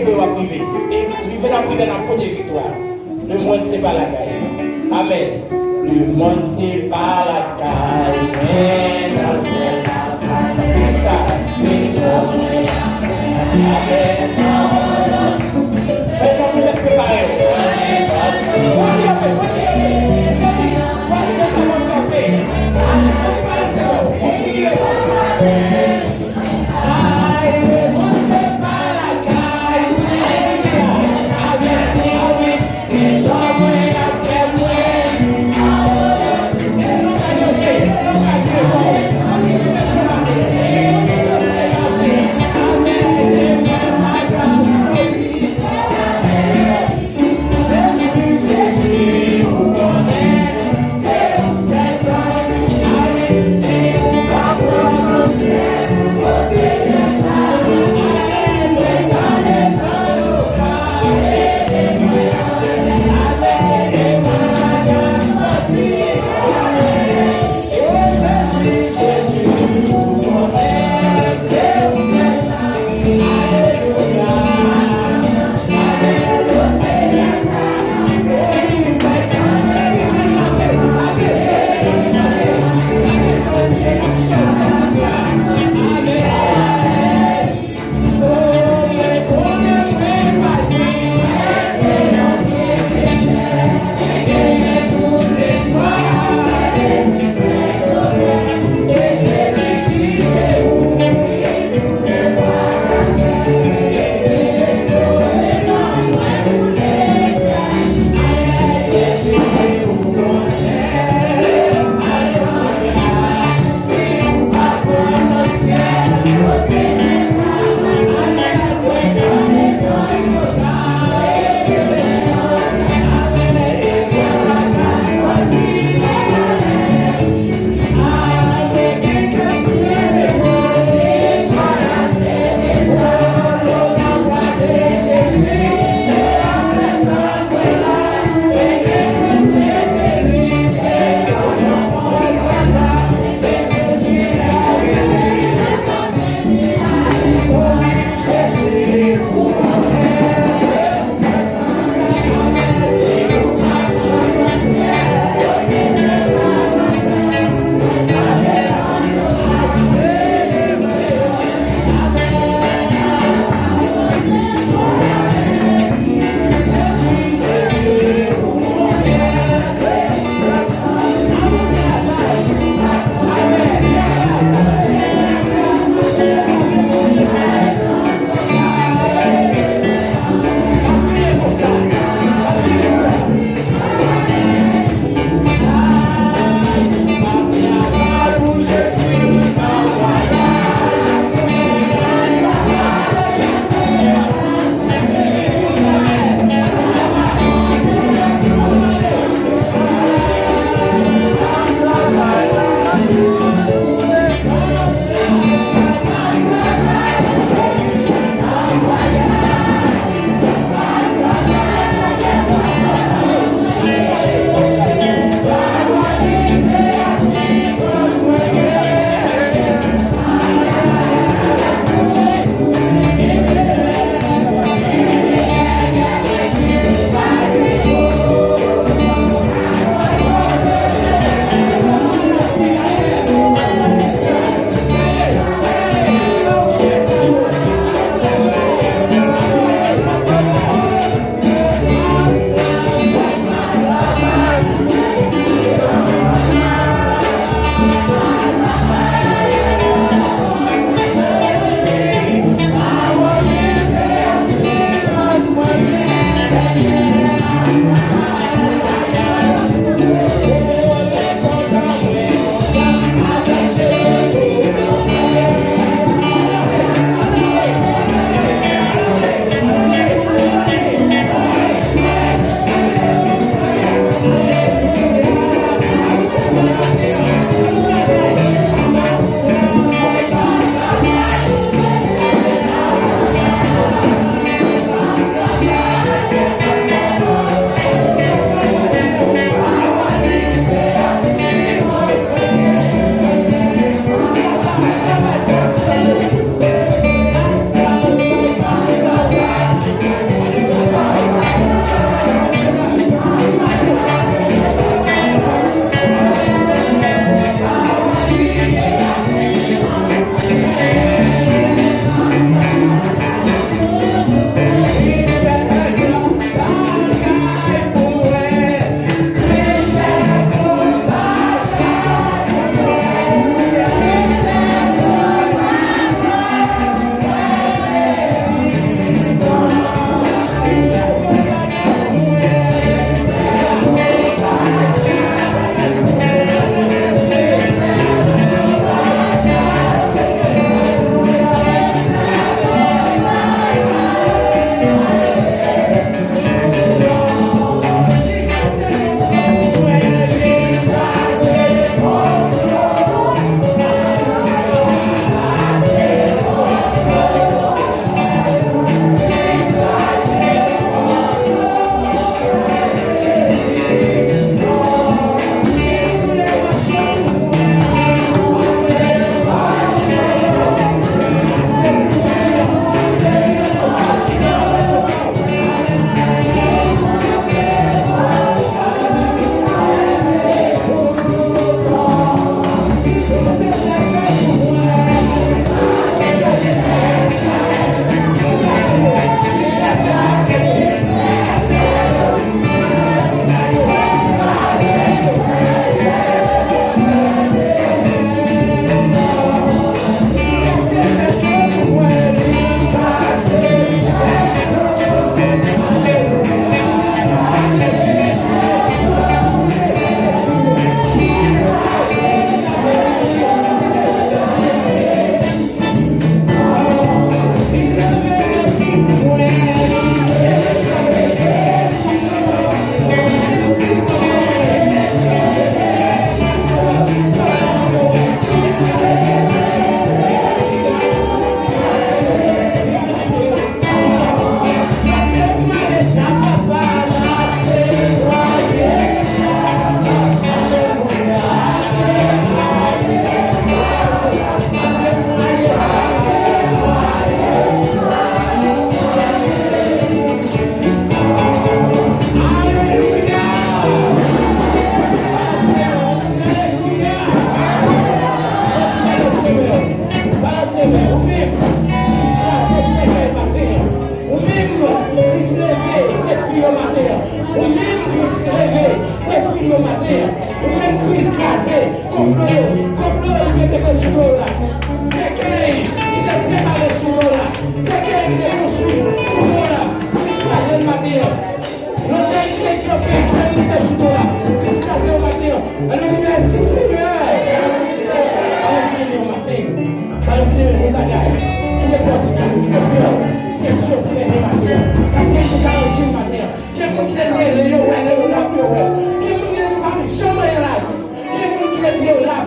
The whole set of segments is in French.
peut pas priver. Et priver dans priver dans côté victoire. Le monde c'est pas la caille. Amen. Le monde c'est pas la caille. Mais dans c'est la caille. Et ça, Amen. Fais jamais me préparer.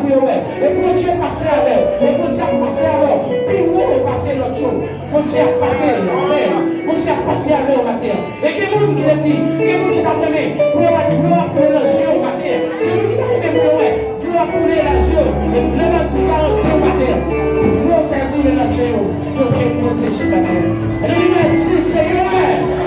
pour eux. Et bon Dieu passer avec. Et bon Dieu passer avec. Puis où est passé l'autre chose. Bon Dieu a passé. Amen. Bon Dieu a passé avec au matin. Et que vous qui l'a dit, que vous qui t'a donné, pour couler dans les yeux au matin. Que vous qui t'a donné pour couler dans les yeux. Et plein de quarantaine au matin. Nous servir dans les yeux. Pour que vous puissiez se battre. Et nous merci Seigneur.